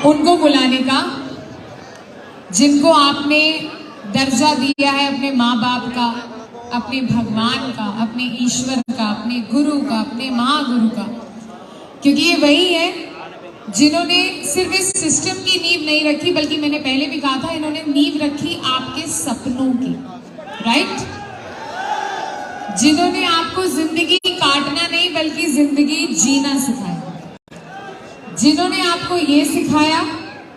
उनको बुलाने का, जिनको आपने दर्जा दिया है अपने माँ बाप का, अपने भगवान का, अपने ईश्वर का, अपने गुरु का, अपने महागुरु का, क्योंकि ये वही है जिन्होंने सिर्फ इस सिस्टम की नींव नहीं रखी, बल्कि मैंने पहले भी कहा था, इन्होंने नींव रखी आपके सपनों की, राइट? जिन्होंने आपको जिंदगी काटना नहीं बल्कि जिंदगी जीना सिखाया, जिन्होंने आपको ये सिखाया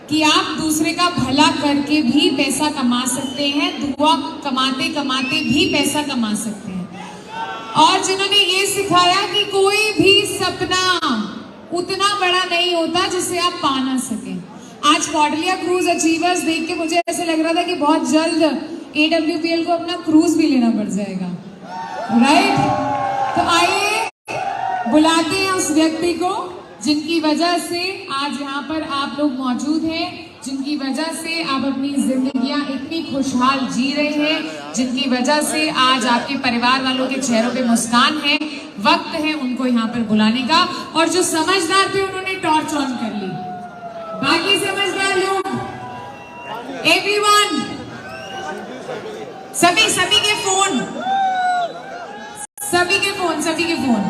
कि आप दूसरे का भला करके भी पैसा कमा सकते हैं, दुआ कमाते कमाते भी पैसा कमा सकते हैं, और जिन्होंने ये सिखाया कि कोई भी सपना उतना बड़ा नहीं होता जिसे आप पा ना सकें। आज कॉर्डेलिया क्रूज अचीवर्स देख के मुझे ऐसे लग रहा था कि बहुत जल्द AWPL को अपना क्रूज भी लेना पड़ जाएगा, राइट? तो आइए बुलाते हैं उस व्यक्ति को जिनकी वजह से आज यहाँ पर आप लोग मौजूद हैं, जिनकी वजह से आप अपनी जिंदगियां इतनी खुशहाल जी रहे हैं, जिनकी वजह से आज आपके परिवार वालों के चेहरों पे मुस्कान है। वक्त है उनको यहाँ पर बुलाने का, और जो समझदार थे उन्होंने टॉर्च ऑन कर ली। बाकी समझदार लोग, एवरीवन, सभी के फोन, सभी के फोन।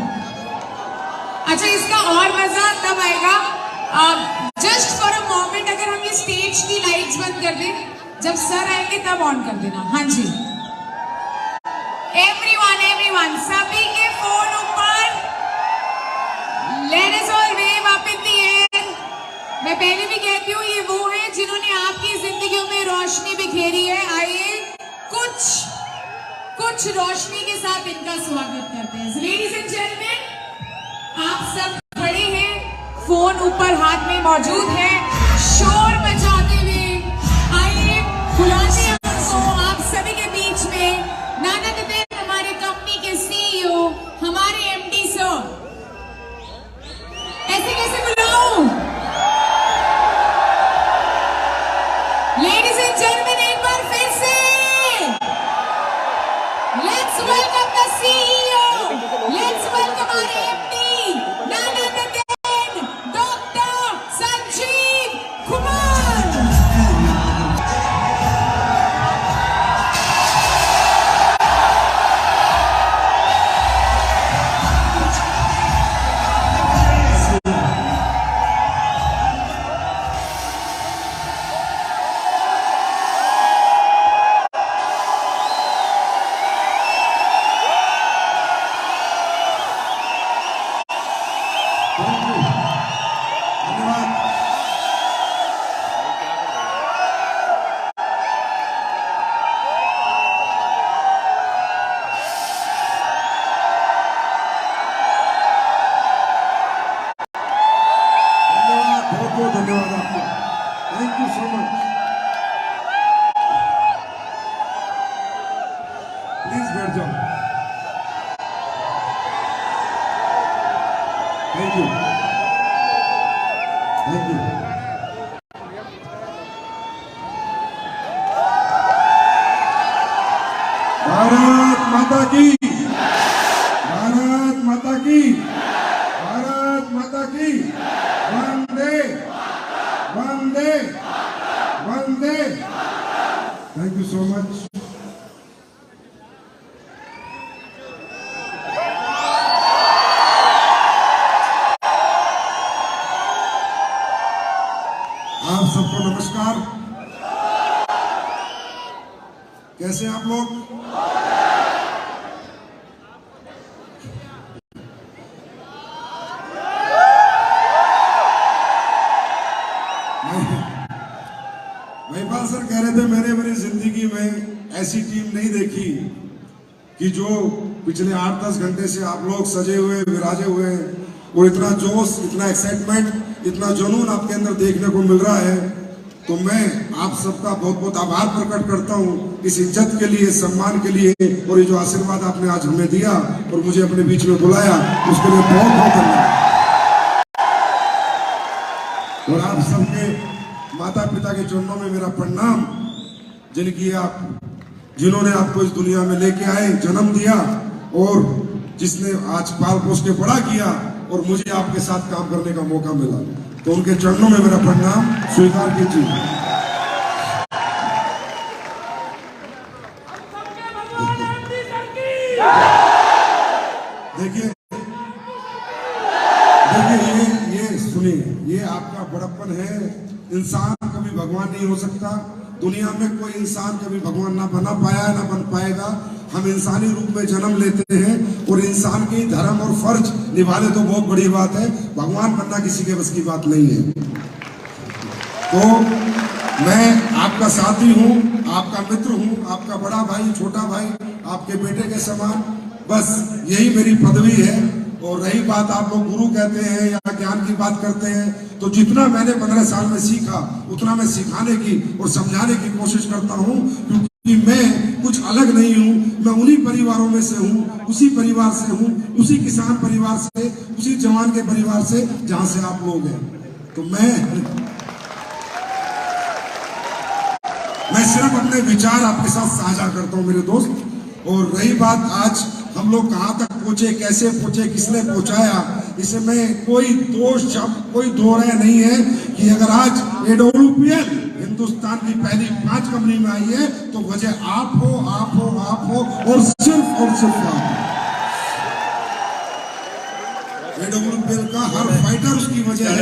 अच्छा, इसका और मजा तब आएगा, जस्ट फॉर अ मोमेंट अगर हम ये स्टेज की लाइट्स बंद कर दें, जब सर आएंगे तब ऑन कर देना। हाँ जी, एवरीवन, सभी के फोन ऊपर, let us all wave up in the air. मैं पहले भी कहती हूँ, ये वो है जिन्होंने आपकी जिंदगियों में रोशनी बिखेरी है। आइए कुछ रोशनी के साथ इनका स्वागत करते हैं। लेडीज एंड जेंटलमैन, आप सब खड़े हैं, फोन ऊपर हाथ में मौजूद है, शोर मचाते हुए आइए बुलाते हैं उनको आप सभी के बीच में। नानक देव, हमारे कंपनी के CEO, हमारे MD सर। ऐसे कैसे बुलाऊं? लेडीज एंड जेंटलमैन, एक बार फिर से let's welcome the CEO, let's welcome हमारे MD धन्यवाद आपको, thank you so much. Please बैठ जाओ। Thank you. भारत माता की, भारत माता की, भारत माता की। वंदे वंदे वंदे। Thank you so much. आप सबको नमस्कार। कैसे हैं आप लोग? महिपाल सर कह रहे थे, मैंने मेरी जिंदगी में ऐसी टीम नहीं देखी कि जो पिछले 8-10 घंटे से आप लोग सजे हुए, विराजे हुए, और इतना जोश, इतना एक्साइटमेंट, इतना जुनून आपके अंदर देखने को मिल रहा है। तो मैं आप सबका बहुत बहुत आभार प्रकट करता हूँ इस इज्जत के लिए, सम्मान के लिए, और ये जो आशीर्वाद आपने आज हमें दिया और मुझे अपने बीच में बुलाया, उसके लिए बहुत बहुत धन्यवाद। और आप सबके माता पिता के चरणों में मेरा प्रणाम, जिन्होंने आपको इस दुनिया में लेके आए, जन्म दिया, और जिसने आज पाल पोस के बड़ा किया और मुझे आपके साथ काम करने का मौका मिला, तो उनके चरणों में मेरा प्रणाम। स्वीकार कीजिए। देखिए देखिए, ये सुनिए, ये आपका बड़प्पन है। इंसान कभी भगवान नहीं हो सकता। दुनिया में कोई इंसान कभी भगवान ना बना पाया ना बन पाएगा। हम इंसानी रूप में जन्म लेते हैं और इंसान की धर्म और फर्ज निभाने तो बहुत बड़ी बात है। भगवान बनना किसी के बस की बात नहीं है। तो मैं आपका साथी हूँ, आपका मित्र हूँ, आपका बड़ा भाई, छोटा भाई, आपके बेटे के समान। बस यही मेरी पदवी है। और रही बात, आप लोग गुरु कहते हैं या ज्ञान की बात करते हैं, तो जितना मैंने 15 साल में सीखा उतना मैं सिखाने की और समझाने की कोशिश करता हूँ, क्योंकि मैं कुछ अलग नहीं हूँ। मैं उन्हीं परिवारों में से हूँ, उसी परिवार से हूँ, उसी किसान परिवार से, उसी जवान के परिवार से जहाँ से आप लोग हैं। तो मैं सिर्फ अपने विचार आपके साथ साझा करता हूँ मेरे दोस्त। और रही बात, आज हम लोग कहाँ तक पहुंचे, कैसे पहुंचे, किसने पहुंचाया, इसमें कोई दोष शब्द, कोई दो राय नहीं है कि अगर आज AWPL हिंदुस्तान की पहली 5 कंपनी में आई है तो वजह आप हो, आप हो, आप हो और सिर्फ आप। AWPL का हर फाइटर उसकी वजह है,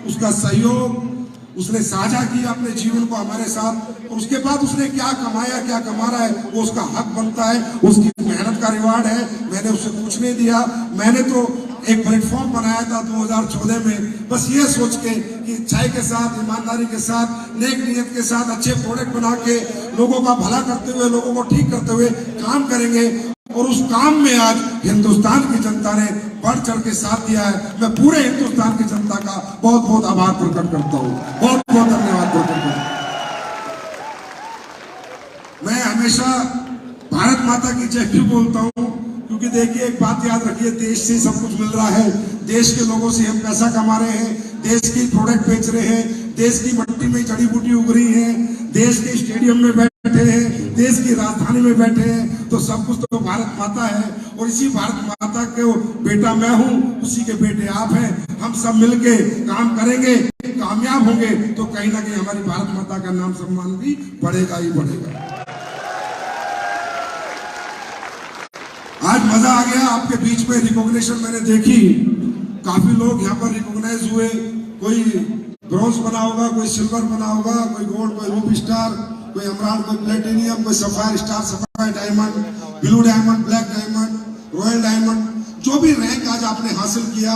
उसका सहयोग, उसने साझा किया अपने जीवन को हमारे साथ। और उसके बाद उसने क्या कमाया, क्या कमा रहा है, वो उसका हक बनता है, उसकी मेहनत का रिवार्ड है। मैंने उसे कुछ नहीं दिया। मैंने तो एक प्लेटफॉर्म बनाया था 2014 में, बस ये सोच के कि अच्छाई के साथ, ईमानदारी के साथ, नेक नियत के साथ अच्छे प्रोडक्ट बना के लोगों का भला करते हुए, लोगों को ठीक करते हुए काम करेंगे। और उस काम में आज हिंदुस्तान की जनता ने बढ़ चढ़ के साथ दिया है। मैं पूरे हिंदुस्तान की जनता का बहुत बहुत आभार प्रकट करता हूँ, बहुत बहुत धन्यवाद प्रकट करता हूँ। मैं हमेशा भारत माता की जय भी बोलता हूँ, क्योंकि देखिए एक बात याद रखिए, देश से सब कुछ मिल रहा है। देश के लोगों से हम पैसा कमा रहे हैं, देश की प्रोडक्ट बेच रहे हैं, देश की मिट्टी में जड़ी बूटी उग रही है, देश के स्टेडियम में बैठे हैं, देश की राजधानी में बैठे हैं, तो सब कुछ तो भारत माता है। और इसी भारत माता के बेटा मैं हूँ, उसी के बेटे आप हैं। हम सब मिलके काम करेंगे, कामयाब होंगे तो कहीं ना कहीं हमारी भारत माता का नाम सम्मान भी बढ़ेगा ही बढ़ेगा। आज मजा आ गया आपके बीच में, रिकॉग्निशन मैंने देखी। काफी लोग यहाँ पर रिकॉग्नाइज हुए। कोई ब्रॉन्ज बना होगा, कोई सिल्वर बना होगा, कोई गोल्ड, कोई रूबी स्टार, कोई एमराल्ड, कोई प्लेटिनियम, कोई sapphire star, sapphire diamond, blue diamond, black diamond, royal diamond, जो भी रैंक आज आपने हासिल किया।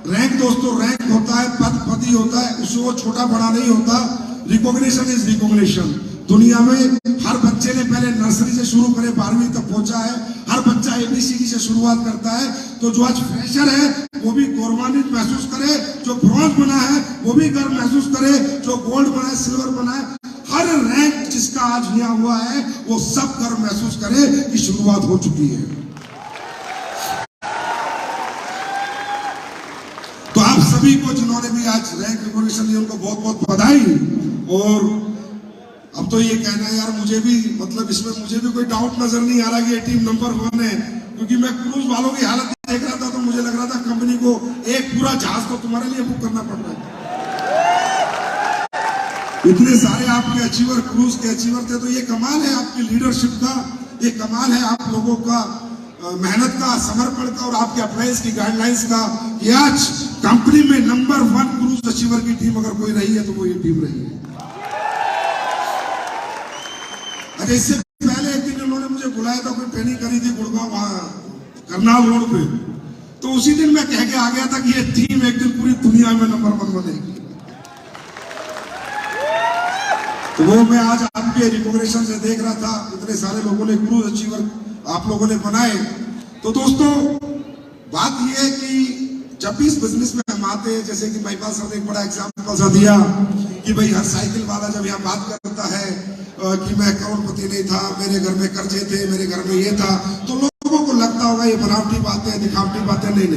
रैंक दोस्तों रैंक होता है, पद पदी होता है, उससे वो छोटा बड़ा नहीं होता। Recognition is recognition. दुनिया में हर बच्चे ने पहले नर्सरी से शुरू करे, 12वीं तक पहुंचा है। हर बच्चा ABCD से शुरुआत करता है। तो जो आज फ्रेशर है वो भी गौरवान्वित महसूस करे, जो ब्रॉन्ज बना है वो भी गर्व महसूस करे, जो गोल्ड बना है, सिल्वर बना है, हर रैंक जिसका आज यहाँ हुआ है वो सब गर्व महसूस करे कि शुरुआत हो चुकी है। तो आप सभी को जिन्होंने भी आज रैंक रिकॉग्निशन दी उनको बहुत बहुत बधाई। और अब तो ये कहना है यार, मुझे भी मतलब इसमें मुझे भी कोई डाउट नजर नहीं आ रहा कि ये टीम नंबर 1 है, क्योंकि मैं क्रूज वालों की हालत देख रहा था तो मुझे लग रहा था कंपनी को एक पूरा जहाज तो तुम्हारे लिए बुक करना पड़ रहा है। इतने सारे आपके अचीवर, क्रूज के अचीवर थे। तो ये कमाल है आपकी लीडरशिप का, ये कमाल है आप लोगों का मेहनत का, समर्पण का और आपके अप्लायंस की गाइडलाइंस का कि आज कंपनी में नंबर 1 क्रूज अचीवर की टीम अगर कोई रही है तो वो ये टीम रही है। अच्छा, इससे पहले एक दिन उन्होंने मुझे बुलाया था, कोई ट्रेनिंग करी थी गुड़गांव, वहां करनाल रोड पे। तो उसी दिन मैं कह के आ गया था कि ये टीम एक दिन पूरी दुनिया में नंबर 1 बनेगी। तो वो मैं आज आपके रिकॉग्निशन से देख रहा था, इतने सारे लोगों ने क्रूज अचीवर आप लोगों ने बनाए। तो दोस्तों बात यह है कि जब भी इस बिजनेस में हम आते हैं, जैसे कि महिपाल सर ने एक बड़ा एग्जाम्पल सा दिया कि भाई हर साइकिल वाला जब यहाँ बात करता है कि मैं करोड़पति नहीं था, मेरे घर में कर्जे थे, मेरे घर में ये था, तो लोगों को लगता होगा ये बनावटी बातें, दिखावटी बातें। नहीं,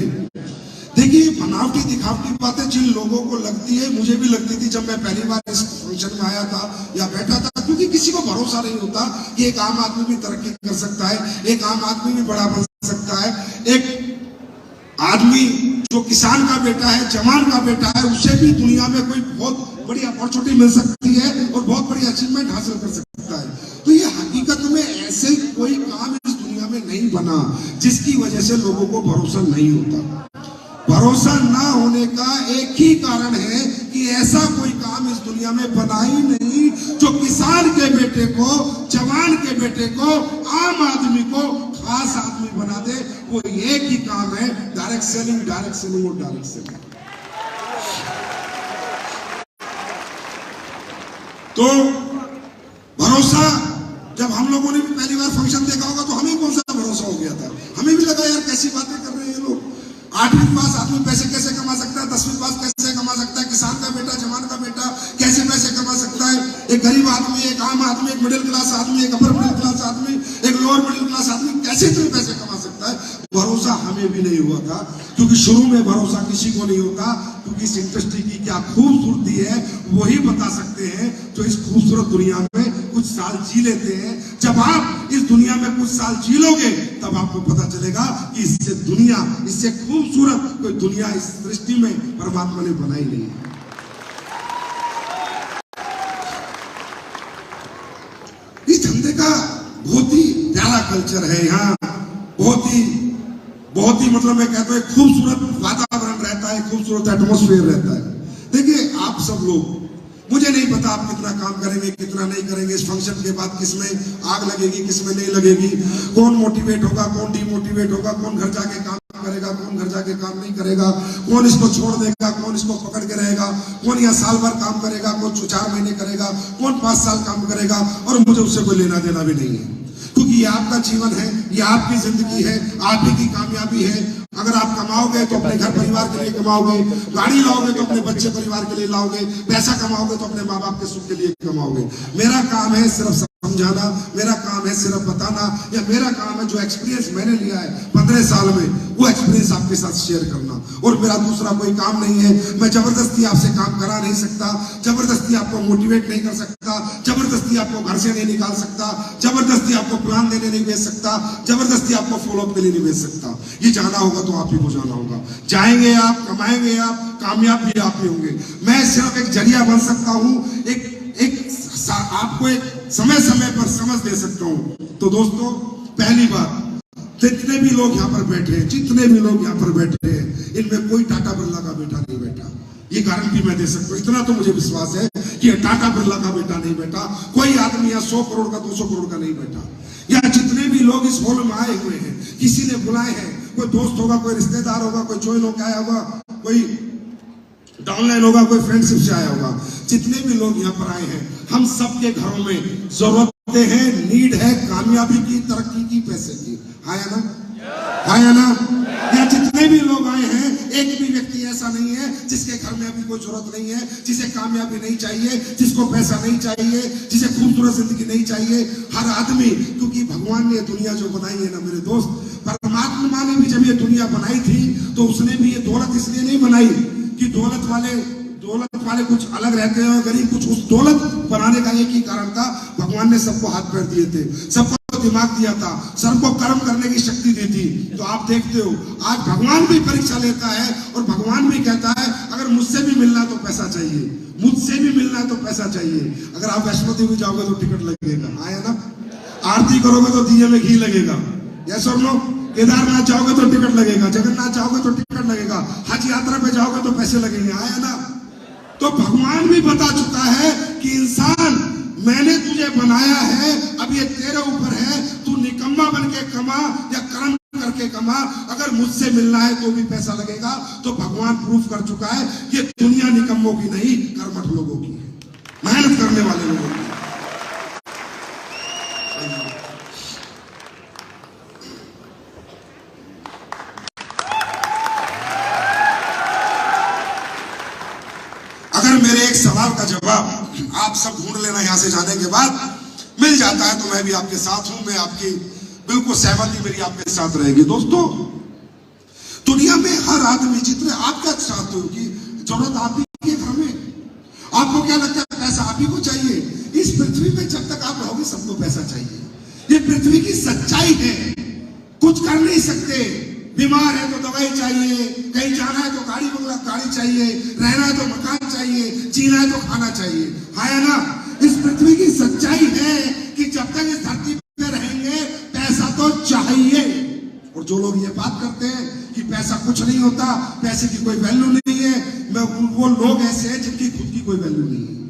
देखिए बनावटी दिखावटी बातें जिन लोगों को लगती है, मुझे भी लगती थी जब मैं पहली बार इस फंक्शन में आया था या बैठा था, क्योंकि किसी को भरोसा नहीं होता कि एक आम आदमी भी तरक्की कर सकता है, एक आम आदमी भी बड़ा बन सकता है, एक आदमी जो किसान का बेटा है, जवान का बेटा है, उसे भी दुनिया में कोई बहुत बड़ी अपॉर्चुनिटी मिल सकती है और बहुत बड़ी अचीवमेंट हासिल कर सकता है। तो ये हकीकत में ऐसे कोई काम इस दुनिया में नहीं बना जिसकी वजह से लोगों को भरोसा नहीं होता। भरोसा ना होने का एक ही कारण है कि ऐसा कोई काम इस दुनिया में बना ही नहीं जो किसान के बेटे को, जवान के बेटे को, आम आदमी को खास आदमी बना दे। वो एक ही काम है, डायरेक्ट सेलिंग, डायरेक्ट सेलिंग और डायरेक्ट सेलिंग। तो भरोसा, जब हम लोगों ने भी पहली बार फंक्शन देखा होगा तो हमें कौन सा भरोसा हो गया था। हमें भी लगा यार कैसी बातें कर रहे हैं ये लोग। 8वीं पास आदमी पैसे कैसे कमा सकता है, 10वीं पास कैसे कमा सकता है, किसान का बेटा, जवान का बेटा कैसे पैसे कमा सकता है, एक गरीब आदमी, एक आम आदमी, एक मिडिल क्लास आदमी, एक अपर मिडिल क्लास आदमी, एक लोअर मिडिल क्लास आदमी कैसे इतने पैसे कमा सकता है। भरोसा हमें भी नहीं हुआ था, क्योंकि शुरू में भरोसा किसी को नहीं होता, क्योंकि इस इंडस्ट्री की क्या खूबसूरती है वही बता सकते हैं जो इस खूबसूरत दुनिया में कुछ साल जी लेते हैं। जब आप इस दुनिया में कुछ साल जी लोगे तब आपको पता चलेगा कि इससे दुनिया, इससे खूबसूरत कोई दुनिया इस सृष्टि में परमात्मा ने बनाई नहीं है। इस धंधे का बहुत ही प्यारा कल्चर है यहाँ, बहुत ही मतलब मैं कहता हूँ खूबसूरत वातावरण रहता है, खूबसूरत एटमॉस्फेयर रहता है। देखिए आप सब लोग, मुझे नहीं पता आप कितना काम करेंगे, कितना नहीं करेंगे। इस फंक्शन के बाद किसमें आग लगेगी, किसमें नहीं लगेगी, कौन मोटिवेट होगा, कौन डिमोटिवेट होगा, कौन घर जाके काम करेगा, कौन घर जाके काम नहीं करेगा, कौन इसको छोड़ देगा, कौन इसको पकड़ के रहेगा, कौन यहाँ साल भर काम करेगा, कौन 4 महीने करेगा, कौन 5 साल काम करेगा। और मुझे उससे कोई लेना देना भी नहीं है, क्योंकि ये आपका जीवन है, ये आपकी जिंदगी है, आप ही की कामयाबी है। अगर आप कमाओगे तो अपने घर परिवार के लिए कमाओगे, गाड़ी लाओगे तो अपने बच्चे परिवार के लिए लाओगे, पैसा कमाओगे तो अपने माँ बाप के सुख के लिए कमाओगे। मेरा काम है सिर्फ समझाना, मेरा काम है सिर्फ बताना, या मेरा काम है जो एक्सपीरियंस मैंने लिया है 15 साल में, वो एक्सपीरियंस आपके साथ शेयर करना। और मेरा दूसरा कोई काम नहीं है। मैं जबरदस्ती आपसे काम करा नहीं सकता, जबरदस्ती आपको मोटिवेट नहीं कर सकता, जबरदस्ती आपको घर से नहीं निकाल सकता, जबरदस्ती आपको प्लान देने नहीं भेज सकता, जबरदस्ती आपको फॉलोअप के लिए नहीं भेज सकता। ये जाना होगा तो आप ही को जाना होगा। जाएंगे आप, कमाएंगे आप, कामयाब भी आप ही होंगे। मैं सिर्फ एक जरिया बन सकता हूँ, एक आपको एक समय समय पर समझ दे सकता हूँ। तो दोस्तों, पहली बात, जितने भी लोग यहाँ पर बैठे हैं, जितने भी लोग यहाँ पर बैठे हैं, इनमें कोई टाटा बिरला का बेटा नहीं बैठा। ये गारंटी मैं दे सकता हूँ, इतना तो मुझे विश्वास है कि टाटा बिरला का बेटा नहीं बैठा। कोई आदमी यहाँ 100 करोड़ का, 200 करोड़ का नहीं बैठा। या जितने भी लोग इस हॉल में आए हुए हैं, किसी ने बुलाए हैं, कोई दोस्त होगा, कोई रिश्तेदार होगा, कोई ज्वाइन होकर आया होगा, कोई डाउनलाइन होगा, कोई फ्रेंडशिप से आया होगा। जितने भी लोग यहाँ पर आए हैं, हम सबके घरों में जरूरतें हैं, नीड है कामयाबी की, तरक्की की, पैसे की। आया ना, आया ना। या जितने भी लोग आए हैं, एक भी व्यक्ति ऐसा नहीं है जिसके घर में अभी कोई जरूरत नहीं है, जिसे कामयाबी नहीं चाहिए, जिसको पैसा नहीं चाहिए, जिसे खूबसूरत जिंदगी नहीं चाहिए। हर आदमी, क्योंकि भगवान ने दुनिया जो बनाई है ना मेरे दोस्त, परमात्मा ने भी जब ये दुनिया बनाई थी तो उसने भी ये दौलत इसलिए नहीं बनाई कि दौलत वाले कुछ अलग रहते हैं और गरीब कुछ। उस दौलत बनाने का एक ही कारण था, भगवान ने सबको हाथ पैर दिए थे, सबको दिमाग दिया था, सबको कर्म करने की शक्ति दी थी। तो आप देखते हो आज भगवान भी परीक्षा लेता है और भगवान भी कहता है अगर मुझसे भी मिलना तो पैसा चाहिए, मुझसे भी मिलना है तो पैसा चाहिए। अगर आप वैष्णो देवी जाओगे तो टिकट लगेगा, आया ना। आरती करोगे तो दिए में घी लगेगा, यस और नो। केदारनाथ जाओगे तो टिकट लगेगा, जगन्नाथ जाओगे तो टिकट लगेगा, हज यात्रा पे जाओगे तो पैसे लगेंगे, आया ना। तो भगवान भी बता चुका है कि इंसान, मैंने तुझे बनाया है, अब ये तेरे ऊपर है, तू निकम्मा बन के कमा या कर्म करके कमा। अगर मुझसे मिलना है तो भी पैसा लगेगा। तो भगवान प्रूफ कर चुका है ये दुनिया निकम्मों की नहीं, कर्मठ लोगों की है, मेहनत करने वाले लोगों की। अगर मेरे एक सवाल का जवाब आप सब ढूंढ लेना यहां से जाने के बाद मिल जाता है तो मैं भी आपके साथ हूं, मैं आपकी बिल्कुल सहमति मेरी आपके साथ रहेगी। दोस्तों, दुनिया में हर आदमी, जितने आप क्या चाहते हो कि जरूरत आप ही के घर में, आपको क्या लगता है पैसा आप ही को चाहिए। इस पृथ्वी पे जब तक आप रहोगे सबको पैसा चाहिए, ये पृथ्वी की सच्चाई है। कुछ कर नहीं सकते, बीमार है तो दवाई चाहिए, कहीं जाना है तो गाड़ी चाहिए, रहना है तो मकान चाहिए, जीना है तो खाना चाहिए, है ना। इस पृथ्वी की सच्चाई है कि जब तक इस धरती पे रहेंगे पैसा तो चाहिए। और जो लोग ये बात करते हैं कि पैसा कुछ नहीं होता, पैसे की कोई वैल्यू नहीं है, वो लोग ऐसे हैं जिनकी खुद की कोई वैल्यू नहीं है,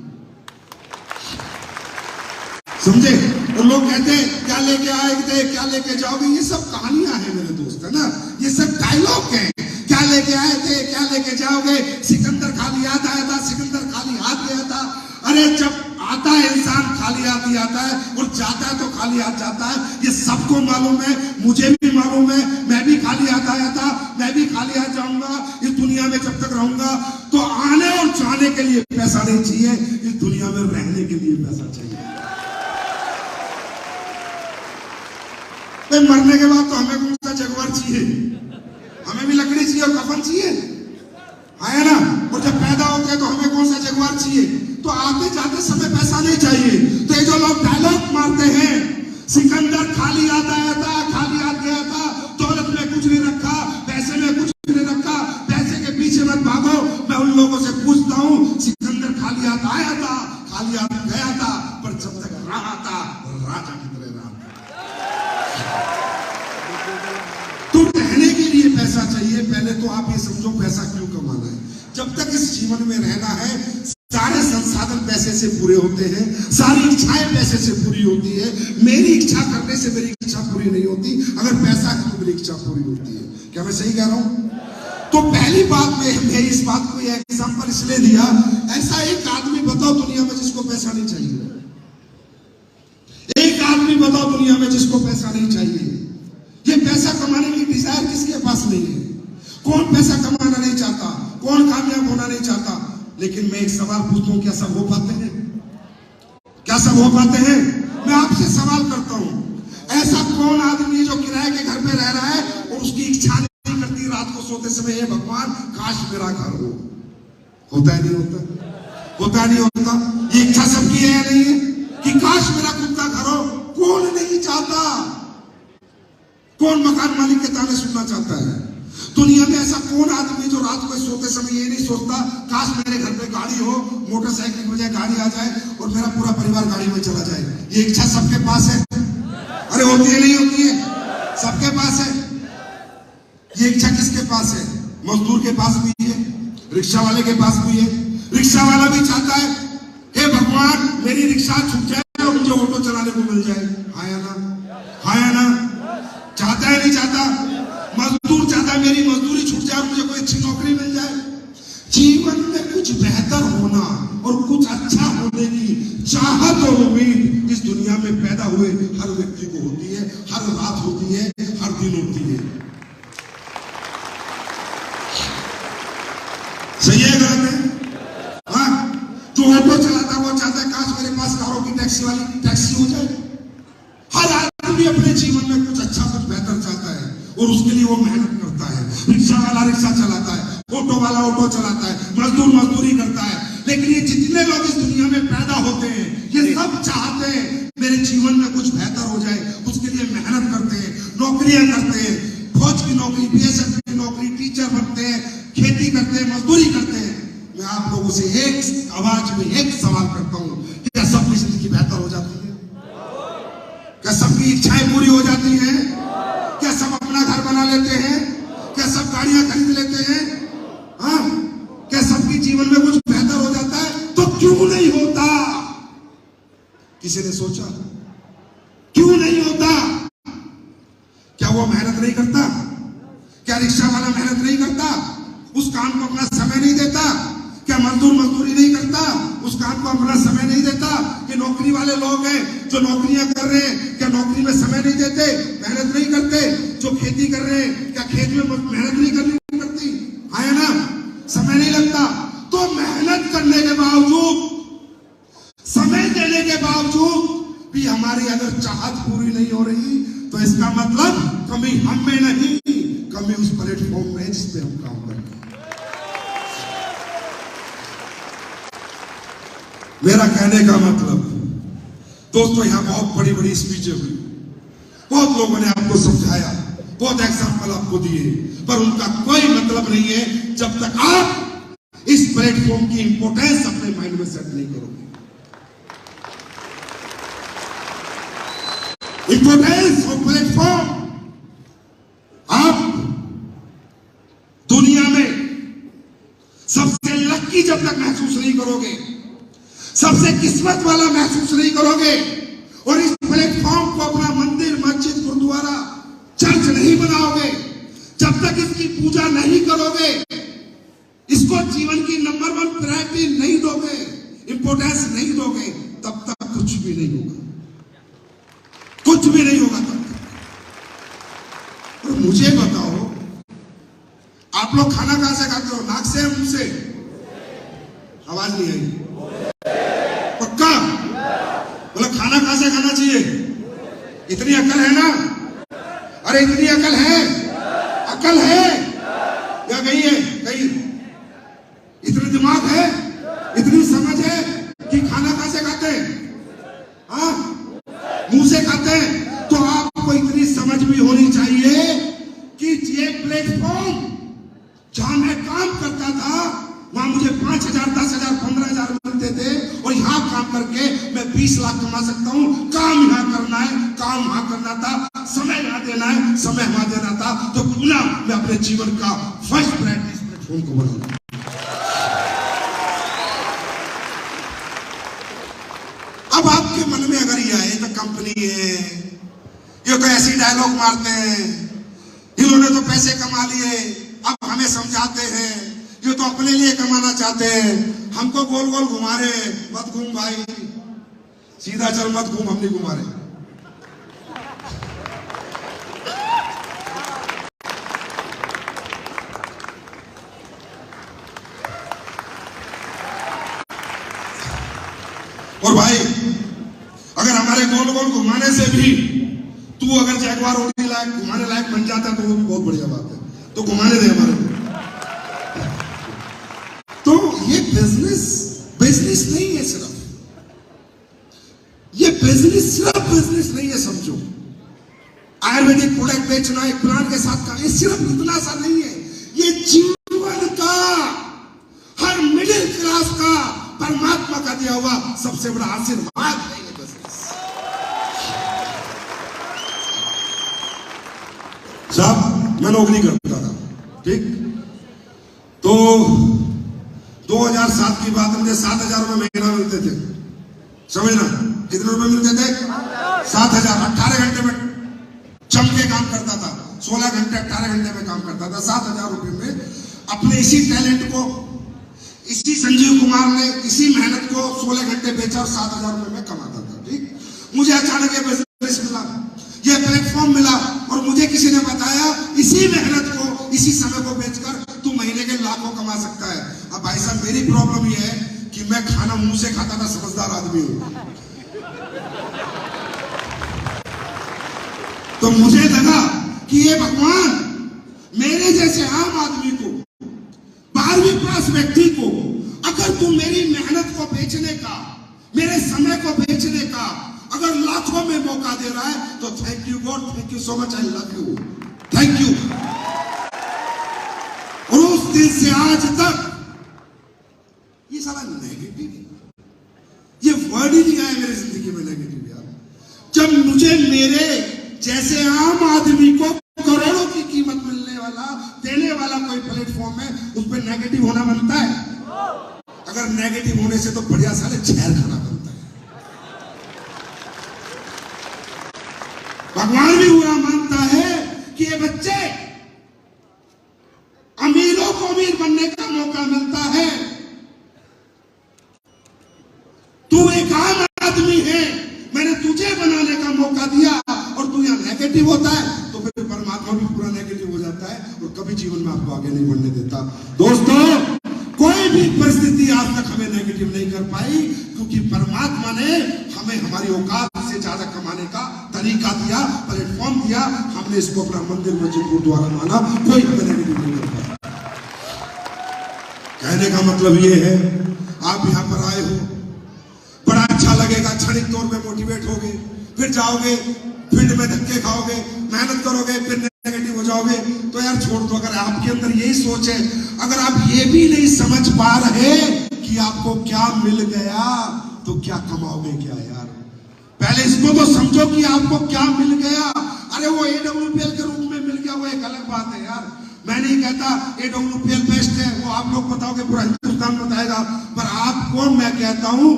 समझे। और लोग कहते हैं क्या लेके आएंगे, क्या लेके जाओगे, ये सब कहानियां हैं मेरे दोस्त, है ना, ये सब डायलॉग हैं। क्या लेके आए थे, क्या लेके जाओगे, सिकंदर खाली हाथ आया था, सिकंदर खाली हाथ गया था। अरे जब आता है इंसान खाली हाथ ही आता है और जाता है तो खाली हाथ जाता है, ये सबको मालूम है, मुझे भी मालूम है। मैं भी खाली हाथ आया था, मैं भी खाली हाथ जाऊंगा। इस दुनिया में जब तक रहूंगा तो आने और जाने के लिए पैसा नहीं चाहिए, इस दुनिया में रहने के लिए पैसा चाहिए। मरने के बाद तो हमें कौन सा जगवार चाहिए, हमें भी लकड़ी चाहिए और कफन चाहिए, है ना। और जब पैदा होते हैं तो हमें कौन सा जगवार चाहिए, तो आते जाते समय पैसा नहीं चाहिए। तो ये जो लोग डायलॉग मारते हैं, सिकंदर खाली हाथ आया था, खाली हाथ गया था, दौलत में कुछ नहीं रखा, पैसे में कुछ नहीं रखा, पैसे के पीछे मत भागो। मैं उन लोगों से पूछता हूँ, सिकंदर खाली हाथ आया था, खाली हाथ गया था, पर जब तक रहा था राजा की तरह रहा। तो रहने के लिए पैसा चाहिए। पहले तो आप ये समझो पैसा क्यों कमाना है। जब तक इस जीवन में रहना है, सारे संसाधन पैसे से पूरे होते हैं, सारी इच्छाएं पैसे से पूरी होती है। मेरी इच्छा करने से मेरी इच्छा पूरी नहीं होती, अगर पैसा है तो मेरी इच्छा पूरी होती है। क्या मैं सही कह रहा हूं? तो पहली बात मैं इस बात को एग्जांपल इसलिए दिया, ऐसा एक आदमी बताओ दुनिया में जिसको पैसा नहीं चाहिए, एक आदमी बताओ दुनिया में जिसको पैसा नहीं चाहिए। ये पैसा कमाने की डिजायर किसके पास नहीं है? कौन पैसा कमाना नहीं चाहता, कौन कामयाब होना नहीं चाहता। लेकिन मैं एक सवाल पूछता हूं, क्या सब हो पाते हैं? क्या सब हो पाते हैं? मैं आपसे सवाल करता हूं, ऐसा कौन आदमी है जो किराए के घर पे रह रहा है और उसकी इच्छा नहीं करती रात को सोते समय, हे भगवान काश मेरा घर हो? होता है नहीं होता? होता है नहीं होता? ये इच्छा सबकी है या नहीं है कि काश मेरा खुद का घर हो? कौन नहीं चाहता? कौन मकान मालिक के ताने सुनना चाहता है? दुनिया में ऐसा कौन आदमी जो रात को सोते समय ये नहीं सोचता काश मेरे घर पे गाड़ी हो, मोटरसाइकिल की बजाय गाड़ी आ जाए और मेरा पूरा परिवार गाड़ी में चला जाए। ये इच्छा सबके पास है? अरे होती है नहीं होती है? सबके पास है। ये इच्छा किसके पास है? मजदूर के पास भी है, रिक्शा वाले के पास भी है। रिक्शा वाला भी चाहता है, हे भगवान मेरी रिक्शा छूट जाए और मुझे ऑटो चलाने को मिल जाए। हाँ या ना? हाँ या ना? चाहता है नहीं चाहता? मजदूर चाहता है मेरी मजदूरी छूट जाए और मुझे कोई अच्छी नौकरी मिल जाए। जीवन में कुछ बेहतर होना और कुछ अच्छा होने की चाहत और उम्मीद इस दुनिया में पैदा हुए हर व्यक्ति को होती है, हर रात होती है, हर दिन होती है। सही है गलत है? हाँ, जो ऑटो चलाता है वो चाहता है काश मेरे पास कारों की टैक्सी वाली टैक्सी हो जाए। हर आदमी अपने जीवन में कुछ अच्छा कुछ बेहतर चाहता है और उसके लिए वो मेहनत करता है। रिक्शा वाला रिक्शा चलाता है, ऑटो वाला ऑटो चलाता है, मजदूर मजदूरी करता है। लेकिन ये जितने लोग इस दुनिया में पैदा होते हैं ये सब चाहते हैं मेरे जीवन में कुछ बेहतर हो जाए, उसके लिए मेहनत करते हैं, नौकरियां करते हैं, फौज की नौकरी, बीएसएफ की नौकरी, टीचर बनते हैं, खेती करते हैं, मजदूरी करते हैं। मैं आप लोगों से एक आवाज में एक सवाल करता हूं, क्या सबकी जिंदगी बेहतर हो जाती है? क्या सबकी इच्छाएं पूरी हो जाती हैं? क्या सब अपना घर बना लेते हैं? क्या सब गाड़ियां खरीद लेते हैं? हाँ, क्या सबकी जीवन में कुछ बेहतर हो जाता है? तो क्यों नहीं होता? किसी ने सोचा क्यों नहीं होता? क्या वो मेहनत नहीं करता? क्या रिक्शा वाला मेहनत नहीं करता? उस काम को अपना समय नहीं देता? क्या मजदूर मजदूरी नहीं करता? उस काम को अपना समय नहीं देता? कि नौकरी वाले लोग हैं जो नौकरियां कर रहे हैं, क्या नौकरी में समय नहीं देते, मेहनत नहीं करते? जो खेती कर रहे हैं क्या खेत में मेहनत नहीं करनी पड़ती? है ना, समय नहीं लगता। तो मेहनत करने के बावजूद, समय देने के बावजूद भी हमारी अगर चाहत पूरी नहीं हो रही तो इसका मतलब कमी हम में नहीं, कमी उस प्लेटफॉर्म में जिस पे हम काम कर रहे हैं। मेरा कहने का मतलब दोस्तों, यहां बहुत बड़ी बड़ी स्पीचें हुई, बहुत लोगों ने आपको समझाया, बहुत एग्जाम्पल आपको दिए, पर उनका कोई मतलब नहीं है जब तक आप इस प्लेटफॉर्म की इंपॉर्टेंस अपने माइंड में सेट नहीं करोगे। इंपॉर्टेंस ऑफ प्लेटफॉर्म आप दुनिया में सबसे लकी जब तक महसूस नहीं करोगे, सबसे किस्मत वाला महसूस नहीं करोगे, और इस प्लेटफॉर्म को अपना मंदिर, मस्जिद, गुरुद्वारा, चर्च नहीं बनाओगे, जब तक इसकी पूजा नहीं करोगे, इसको जीवन की नंबर 1 प्रायोरिटी नहीं दोगे, इंपॉर्टेंस नहीं दोगे, तब तक कुछ भी नहीं होगा, कुछ भी नहीं होगा तब तक। और मुझे बताओ, आप लोग खाना कहां से खाते हो? नाक से, मुंह से? आवाज नहीं आई। पक्का बोला, खाना कहां से खाना चाहिए? इतनी अकल है ना? अरे इतनी अकल है, अकल है या गई है? गई। इतनी दिमाग है, इतनी समझ है कि खाना कहां से खाते हैं? हाँ, मुंह से खाते हैं। तो आपको इतनी समझ भी होनी चाहिए कि ये प्लेटफॉर्म जहां मैं काम करता था, वहां मुझे 5,000, 10,000, 15,000 मिलते थे, और यहां काम करके मैं 20 लाख कमा सकता हूं। काम यहां करना है, काम वहां करना था, समय यहां देना है, समय वहां देना था। तो क्यों ना मैं अपने जीवन का फर्स्ट प्रायोरिटी इस प्लेटफॉर्म को बनाऊं। अब आपके मन में अगर ये आए तो कंपनी है, ये तो ऐसी डायलॉग मारते हैं, इन्होंने तो पैसे कमा लिए, अब हमें समझाते हैं, ये तो अपने लिए कमाना चाहते हैं, हमको गोल गोल घुमा रहे। मत घूम भाई, सीधा चल, मत घूम, हम नहीं घुमा रहे। और भाई, अगर हमारे गोल गोल घुमाने से भी तू अगर जैगवार होने लायक, घुमाने लायक बन जाता है तो वो भी बहुत बढ़िया बात है। तो घुमाने दे हमारे को। तो ये बिजनेस नहीं है, सिर्फ ये बिजनेस सिर्फ बिजनेस नहीं है, समझो। आयुर्वेदिक प्रोडक्ट बेचना, एक प्लान के साथ का, ये सिर्फ इतना सा नहीं है, ये जीवन का, हर मिडिल क्लास का, परमात्मा का दिया हुआ सबसे बड़ा आशीर्वाद है ये बिजनेस। साहब, मैं नौकरी करता था, ठीक? तो 2007 की बात, मुझे 7,000 रुपए महीना मिलते थे, समझना? कितने रुपए मिलते थे? 7,000। 18 घंटे में जम के काम करता था, 16 घंटे 18 घंटे में काम करता था। 7,000 रुपए में अपने इसी टैलेंट को, इसी संजीव कुमार ने इसी मेहनत को 16 घंटे बेचा और 7,000 रुपए में कमाता था, ठीक? मुझे अचानक ये बिजनेस मिला, ये प्लेटफॉर्म मिला, और मुझे किसी ने बताया इसी मेहनत को, इसी समय को बेचकर तू महीने के लाखों कमा सकता है। अब भाई साहब, मेरी प्रॉब्लम ये है कि मैं खाना मुंह से खाता था, समझदार आदमी हूं। तो मुझे लगा कि ये भगवान मेरे जैसे आम आदमी को, 12वीं पास व्यक्ति को, अगर तू मेरी मेहनत को बेचने का, मेरे समय को बेचने का अगर लाखों में मौका दे रहा है, तो thank you God, thank you so much, I love you, thank you. और उस दिन से आज तक ये सारा नेगेटिव, ये वर्ड ही नहीं आया मेरी जिंदगी में नेगेटिव यार। जब मुझे मेरे जैसे आम आदमी को करोड़ों की कीमत मिलने वाला, देने वाला कोई प्लेटफॉर्म है, उस पर नेगेटिव होना बनता है? अगर नेगेटिव होने से तो बढ़िया साले जहर खाना बनता है। भगवान भी बुरा मानता है कि ये बच्चे, अमीरों को अमीर बनने का मौका मिलता है, तू एक आम आदमी है, मैंने तुझे बनाने का मौका दिया, और तू यहाँ नेगेटिव होता है, तो फिर परमात्मा भी पूरा नेगेटिव हो जाता है और कभी जीवन में आपको आगे नहीं बढ़ने देता। दोस्तों, कोई भी परिस्थिति आज तक हमें नेगेटिव नहीं कर पाई, क्योंकि परमात्मा ने हमें हमारी औकात से ज्यादा कमाने का तरीका दिया, प्लेटफॉर्म दिया, हमने इसको अपना मंदिर, मस्जिद, गुरुद्वारा माना, कोई हमें नेगेटिव नहीं कर पाया। कहने का मतलब ये है, आप यहाँ पर आए हो, बड़ा अच्छा लगेगा, क्षणिक तौर पे मोटिवेट होगे, फिर जाओगे, फील्ड में धक्के खाओगे, मेहनत करोगे, फिर नेगेटिव छोड़ दो। अगर आपके अंदर यही सोच है, अगर आप ये भी नहीं समझ पा रहे कि आपको क्या मिल गया, तो क्या कमाओगे क्या यार? पहले इसको तो समझो कि आपको क्या मिल गया। अरे वो AWPL के रूप में मिल गया, वो एक अलग बात है यार। मैं नहीं कहता AWPL बेस्ट है, वो आप लोग बताओगे, पूरा हिंदुस्तान बताएगा, पर आपको मैं कहता हूं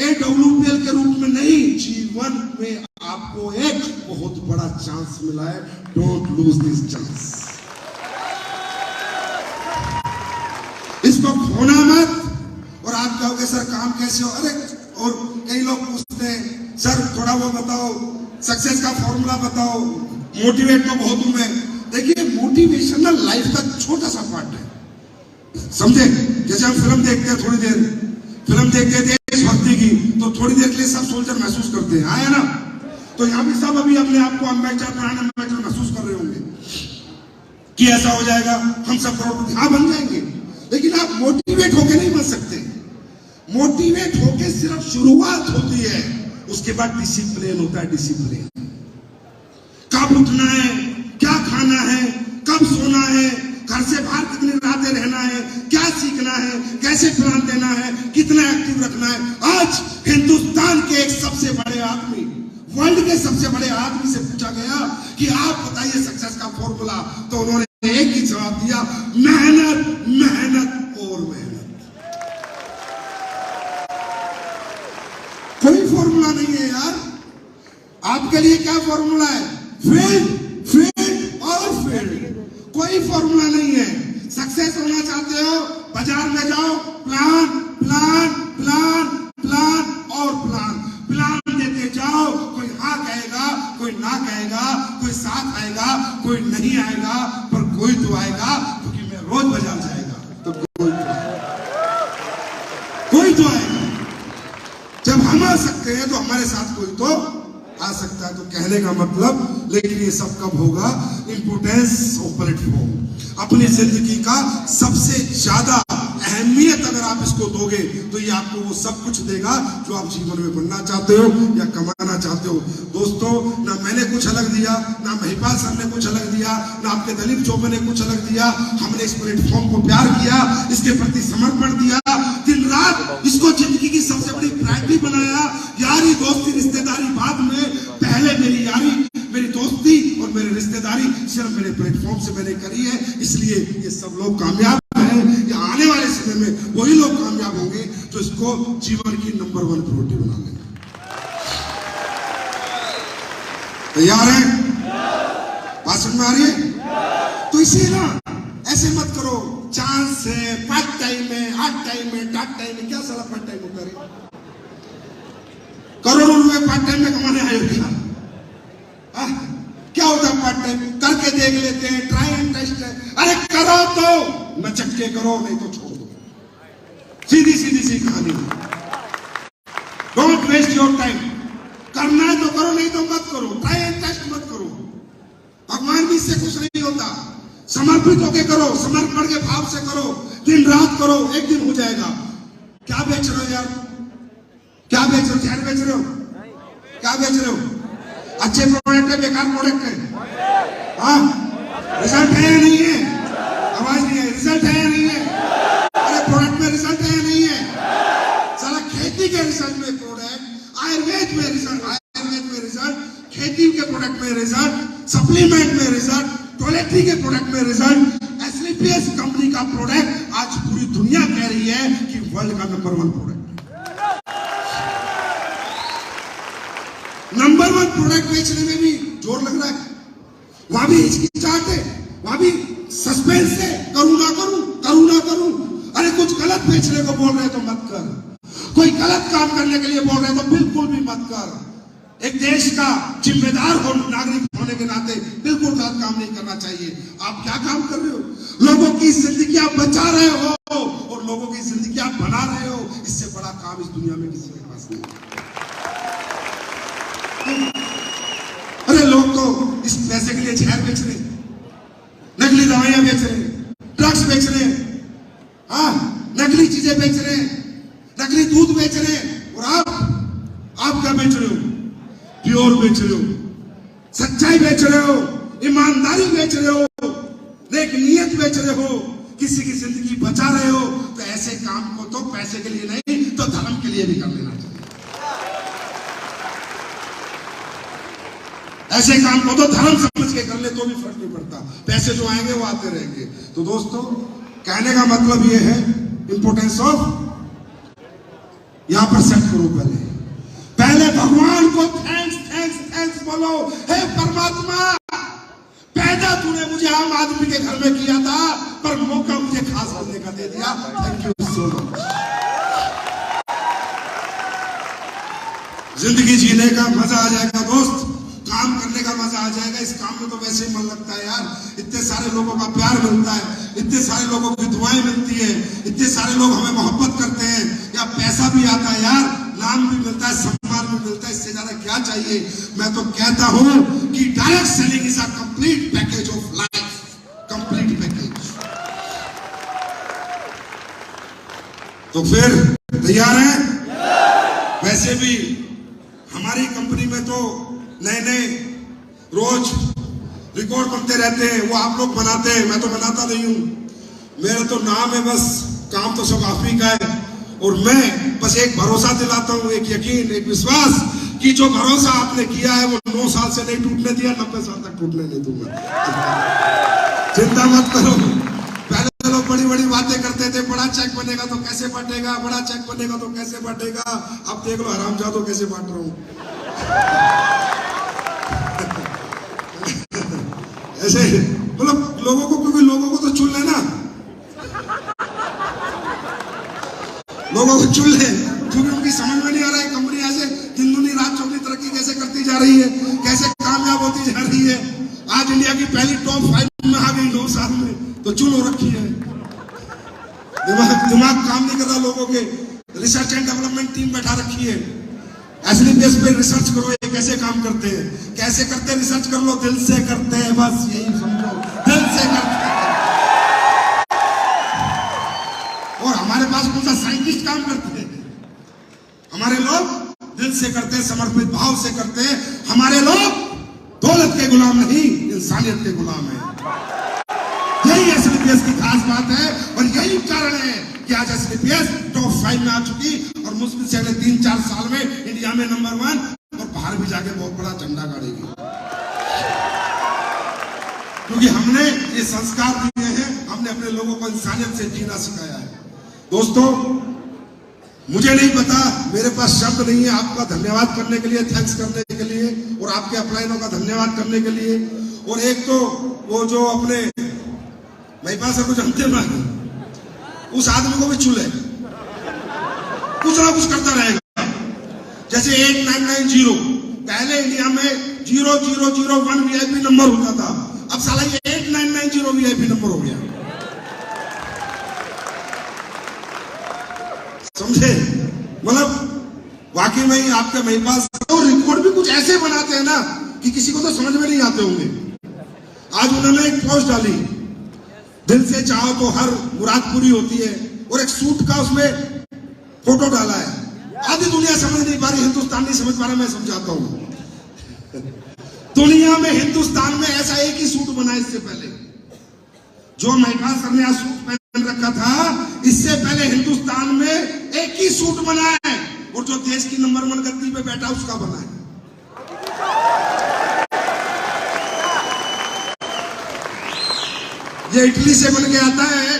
AWPL के रूप में नहीं, जीवन में आपको एक बहुत बड़ा चांस मिला है। डोंट लूज दिस चांस, इसको खोना मत। और आप कहोगे सर काम कैसे हो? अरे और कई लोग पूछते हैं सर थोड़ा वो बताओ, सक्सेस का फॉर्मूला बताओ, मोटिवेट तो बहुत हूं मैं। देखिए मोटिवेशन ना लाइफ का छोटा सा पार्ट है, समझे? जैसे हम फिल्म देखते हैं, थोड़ी देर फिल्म देखते हैं देशभक्ति की, तो थोड़ी देर के लिए सब सोल्जर महसूस करते हैं, आया ना? तो यहाँ भी सब अभी अपने आप को अम्बेडकर प्राण अम्बेडकर महसूस कर रहे होंगे कि ऐसा हो जाएगा, हम सब करोड़पति हाँ बन जाएंगे। लेकिन आप मोटिवेट होके नहीं बन सकते। मोटिवेट होके सिर्फ शुरुआत होती है, उसके बाद डिसिप्लिन होता है। डिसिप्लिन, कब उठना है, क्या खाना है, कब सोना है, घर से बाहर कितनी रातें रहना है, क्या सीखना है, कैसे प्लान देना है, कितना एक्टिव रखना है। आज हिंदुस्तान के एक सबसे बड़े आदमी, वर्ल्ड के सबसे बड़े आदमी से पूछा गया कि आप बताइए सक्सेस का फॉर्मूला, तो उन्होंने एक ही जवाब दिया, मेहनत, मेहनत और मेहनत। कोई फॉर्मूला नहीं है यार। आपके लिए क्या फॉर्मूला है? फील्ड, फील्ड और फील्ड। कोई फॉर्मूला नहीं है। सक्सेस होना चाहते हो, बाजार में जाओ, प्लान प्लान प्लान प्लान और प्लान प्लान देते जाओ। कोई हाँ कहेगा, कोई ना कहेगा, कोई साथ आएगा, कोई नहीं आएगा, पर कोई तो आएगा, क्योंकि मैं रोज बाजार जाएगा तो कोई तो आएगा। जब हम आ सकते हैं तो हमारे साथ कोई तो आ सकता है। तो कहने का मतलब, लेकिन ये सब कब होगा? Importance of platform. अपनी जिंदगी का सबसे ज्यादा अहमियत अगर आप इसको दोगे तो ये आपको वो सब कुछ देगा जो आप जीवन में बनना चाहते हो या कमाना चाहते हो। दोस्तों, ना मैंने कुछ अलग दिया, ना महिपाल सर ने कुछ अलग दिया, ना आपके दलीप चौबे ने कुछ अलग दिया। हमने इस प्लेटफॉर्म को प्यार किया, इसके प्रति समर्पण दिया, दिन रात इसको जिंदगी की सबसे बड़ी प्रायोरिटी बनाया। यारी दोस्ती रिश्तेदारी बाद में, पहले मेरी यारी, मेरी दोस्ती और मेरी रिश्तेदारी सिर्फ मेरे प्लेटफॉर्म से मैंने करी है। इसलिए ये सब लोग कामयाब हैं। या आने वाले समय में वही लोग कामयाब होंगे जो इसको जीवन की नंबर 1 प्रायोरिटी बना लेंगे। तैयार है? बात समझ में आ रही है? तो इसे ना ऐसे मत करो, चांस है, पार्ट टाइम है, हार्ड टाइम है, डार्क टाइम है। क्या साला पार्ट टाइम होता है? करोड़ों रुपए पार्ट टाइम में कमाने आए हो क्या? क्या होता है पार्ट टाइम? करके देख लेते हैं, ट्राई एंड टेस्ट है। अरे करो तो नचक के करो, नहीं तो छोड़ दो। सीधी सीधी सी कहानी। Don't waste your time. करना है तो करो, नहीं तो मत करो। ट्राई एंड टेस्ट मत करो। भगवान भी इससे कुछ नहीं होता। समर्पित होकर करो, समर्पण के भाव से करो, दिन रात करो, एक दिन हो जाएगा। क्या बेच रहे हो यार? क्या बेच रहे हो? जहर बेच रहे हो? क्या बेच रहे हो? अच्छे प्रोडक्ट है, बेकार प्रोडक्ट है? हाँ, रिजल्ट है या नहीं है? आवाज नहीं है। रिजल्ट है या नहीं है? अरे प्रोडक्ट में रिजल्ट है या नहीं है? साला खेती के रिजल्ट में प्रोडक्ट, आयुर्वेद में रिजल्ट, आयुर्वेद में रिजल्ट, खेती के प्रोडक्ट में रिजल्ट, सप्लीमेंट में रिजल्ट, टॉयलेटरी के प्रोडक्ट में रिजल्ट। एसलीपीएस कंपनी का प्रोडक्ट आज पूरी दुनिया कह रही है कि वर्ल्ड का नंबर 1 प्रोडक्ट। नंबर 1 प्रोडक्ट बेचने में भी जोर लग रहा है। वहां भी हिचकिचाहट है, वहां भी सस्पेंस है, करूं ना करूं, करूं ना करूं। अरे कुछ गलत बेचने को बोल रहे तो मत कर, कोई गलत काम करने के लिए बोल रहे तो बिल्कुल भी मत कर। एक देश का जिम्मेदार हो, नागरिक होने के नाते बिल्कुल गलत काम नहीं करना चाहिए। आप क्या काम कर रहे हो? लोगों की जिंदगी आप बचा रहे हो और लोगों की जिंदगी आप बना रहे हो। इससे बड़ा काम इस दुनिया में किसी के पास नहीं। अरे लोग तो इस पैसे के लिए जहर बेच रहे, नकली दवाइयां बेच रहे, ड्रग्स बेच रहे, हाँ नकली चीजें बेच रहे, नकली दूध बेच रहे। और आप क्या बेच रहे हो? प्योर बेच रहे हो, सच्चाई बेच रहे हो, ईमानदारी बेच रहे हो। एक नीयत बेच रहे हो, किसी की जिंदगी बचा रहे हो, तो ऐसे काम को तो पैसे के लिए नहीं तो धर्म के लिए भी कर लेना चाहिए। ऐसे काम को तो धर्म समझ के कर ले तो भी फर्क नहीं पड़ता, पैसे जो आएंगे वो आते रहेंगे। तो दोस्तों, कहने का मतलब ये है, इंपोर्टेंस ऑफ यहां पर सेट करो। पहले भगवान को थैंक्स थैंक्स थैंक्स बोलो। हे परमात्मा, पैदा तूने मुझे आम आदमी के घर में किया था, पर मौका मुझे खास होने का दे दिया। Thank you so much. जिंदगी जीने का मजा आ जाएगा दोस्त, काम करने का मजा आ जाएगा। इस काम में तो वैसे ही मन लगता है यार, इतने सारे लोगों का प्यार मिलता है, इतने सारे लोगों की दुआएं मिलती है, इतने सारे लोग हमें मोहब्बत करते हैं, या पैसा भी आता है यार, नाम भी मिलता है, सम्मान भी मिलता है, इससे ज्यादा क्या चाहिए। मैं तो कहता हूं कि direct selling is a complete package of life, complete package. तो फिर तैयार हैं? वैसे भी हमारी कंपनी में तो नए नए रोज रिकॉर्ड बनते रहते हैं, वो आप लोग बनाते हैं, मैं तो बनाता नहीं हूं। मेरा तो नाम है बस, काम तो सब आप ही का है। और मैं बस एक भरोसा दिलाता हूं, एक यकीन, एक विश्वास कि जो भरोसा आपने किया है वो 9 साल से नहीं टूटने दिया, 90 साल तक टूटने नहीं दूंगा। चिंता मत करो। पहले लोग बड़ी बड़ी बातें करते थे, बड़ा चेक बनेगा तो कैसे बांटेगा, बड़ा चेक बनेगा तो कैसे बांटेगा। अब देख लो हरामजादो कैसे बांट रहा हूं। ऐसे मतलब लोगों को, क्योंकि लोगों को तो चुन लेना, लोगों को चुन ले, क्योंकि उनकी समझ में नहीं आ रहा है कंपनी ऐसे दिन दुनी रात चौगनी तरक्की कैसे करती जा रही है, कैसे कामयाब होती जा रही है। आज इंडिया की पहली टॉप 5 में आ गई 9 साल में, तो चुन हो रखी है। दिमाग काम नहीं कर रहा लोगों के। रिसर्च एंड डेवलपमेंट टीम बैठा रखी है, एसलीपीएस पे रिसर्च करो ये कैसे काम करते हैं, कैसे करते हैं रिसर्च कर लो, दिल से करते हैं, बस यही समझो, दिल से करते हैं। और हमारे पास कौन सा साइंटिस्ट काम करते हैं, हमारे लोग दिल से करते हैं, समर्पित भाव से करते हैं। हमारे लोग दौलत के गुलाम नहीं, इंसानियत के गुलाम है। यही एसलीपीएस की खास बात है, और यही कारण है कि आज एसलीपीएस टॉप 5 में आ चुकी, और मुश्किल से अगले 3-4 साल में इंडिया में नंबर 1, और बाहर भी जाके बहुत बड़ा झंडा गाड़ेगी। क्योंकि हमने ये संस्कार दिए हैं, हमने अपने लोगों को इंसानियत से जीना सिखाया है। दोस्तों, मुझे नहीं पता, मेरे पास शब्द नहीं है आपका धन्यवाद करने के लिए, थैंक्स करने के लिए, और आपके अपलाइनों का धन्यवाद करने के लिए। और एक तो वो जो अपने महिपा सर को जानते ना, उस आदमी को भी चूल्हे कुछ ना कुछ करता रहेगा। जैसे 8990 पहले इंडिया में 0001 वीआईपी नंबर होता था, अब साला ये 8990 वीआईपी नंबर हो गया। समझे? मतलब वाकई में ही आपके महिपा और रिकॉर्ड भी कुछ ऐसे बनाते हैं ना कि किसी को तो समझ में नहीं आते होंगे। आज उन्होंने एक पोस्ट डाली, दिल से चाहो तो हर मुराद पूरी होती है, और एक सूट का उसमें फोटो डाला है। आधी दुनिया समझ नहीं पा रही, हिंदुस्तान नहीं समझ पा रहा, मैं समझाता हूं। दुनिया में, हिंदुस्तान में ऐसा एक ही सूट बना इससे पहले, जो महिपा सर ने आज सूट पहन रखा था, इससे पहले हिंदुस्तान में एक ही सूट बना है, और जो देश की नंबर 1 गद्दी पे बैठा उसका बना है। ये इटली से बन के आता है,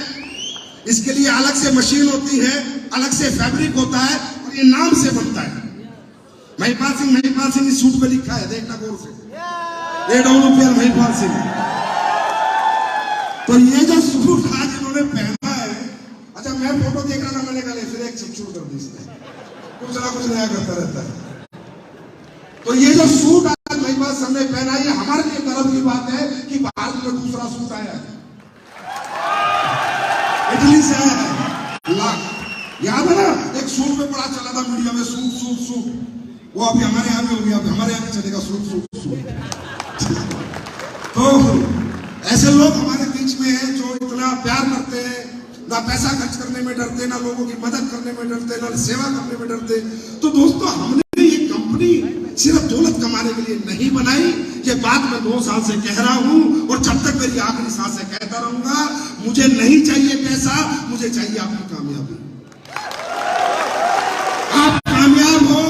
इसके लिए अलग से मशीन होती है, अलग से फैब्रिक होता है, और ये नाम से बनता है। महिपाल सिंह इस सूट पे लिखा है, देखना गौर से, AWPL महिपाल सिंह। तो ये जो सूट आज इन्होंने पहना है, अच्छा मैं फोटो देख रहा था, मैंने कहा फिर एक शुरू कर दी इसने, कुछ ना कुछ नया करता रहता है। तो ये जो सूट आज महिपाल सर ने पहना, ये हमारे लिए गर्व की बात है कि भारत में दूसरा सूट आया है, इटली से आया है। याद है ना, एक सूट में बड़ा चला था मीडिया में, सूट सूट सूट, वो अभी हमारे यहाँ में हो गया, अभी हमारे यहाँ में चलेगा सूट सूट सूट। तो ऐसे लोग हमारे बीच में हैं जो इतना प्यार करते हैं, ना पैसा खर्च करने में डरते, ना लोगों की मदद करने में डरते, ना सेवा करने में डरते। तो दोस्तों, हमने ये कंपनी सिर्फ दौलत कमाने कमाने के लिए नहीं बनाई। ये बात मैं 2 साल से कह रहा हूं और जब तक मेरी आखिरी सांस है कहता रहूंगा। मुझे नहीं चाहिए पैसा, मुझे चाहिए आपकी कामयाबी। आप कामयाब हो,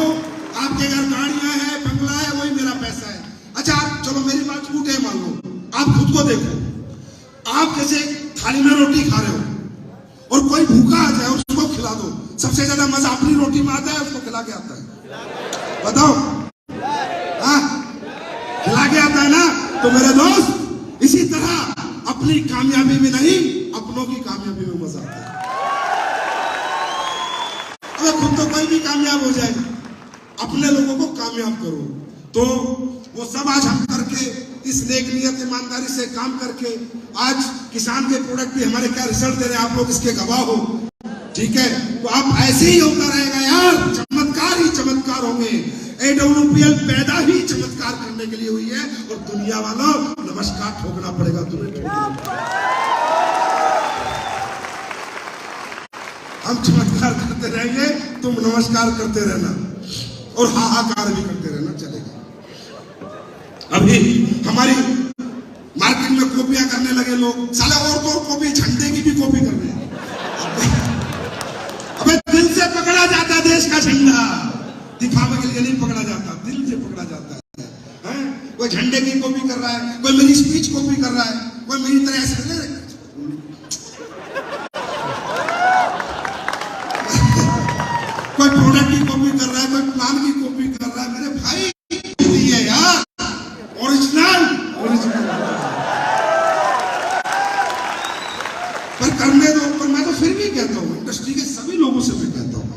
आपके घर गाड़ियां हैं, बंगला है, वही मेरा पैसा है। अच्छा आप चलो मेरी बात झूठ है मान लो, आप खुद को देखो। आप जैसे थाली में रोटी खा रहे हो और कोई भूखा आ जाए उसको खिला दो, सबसे ज्यादा मजा अपनी रोटी में आता है, उसको खिला के आता है। बताओ, हाँ खिला के आता है ना। तो मेरे दोस्त इसी तरह अपनी कामयाबी में नहीं, अपनों की कामयाबी में मजा आता है। अगर खुद तो कोई भी कामयाब हो जाए, अपने लोगों को कामयाब करो। तो वो सब आज हम करके, इस नेक नियत ईमानदारी से काम करके आज किसान के प्रोडक्ट भी हमारे क्या रिजल्ट दे रहे हैं, आप लोग इसके गवाह हो। ठीक है, तो आप ऐसे ही होता रहेगा यार, चमत्कार ही चमत्कार होंगे। AWPL पैदा ही चमत्कार करने के लिए हुई है और दुनिया वालों नमस्कार ठोकना पड़ेगा तुम्हें। हम चमत्कार करते रहेंगे, तुम नमस्कार करते रहना और हाहाकार भी करते रहना, चलेगा। अभी हमारी मार्केट में कॉपियां करने लगे लोग, साले और तो कॉपी, झंडे की भी कॉपी कर रहे हैं। अबे दिल से पकड़ा जाता है देश का झंडा, दिखावे के लिए नहीं पकड़ा जाता, दिल से पकड़ा जाता है। कोई झंडे की कॉपी कर रहा है, कोई मेरी स्पीच कॉपी कर रहा है, कोई मेरी तरह ऐसे कोई प्रोडक्ट की कॉपी कर रहा है, कोई प्लान की कॉपी कर रहा है। मेरे भाई है यार, ओरिजिनल पर करने दो। पर मैं तो फिर भी कहता हूँ, इंडस्ट्री के सभी लोगों से मैं कहता हूँ,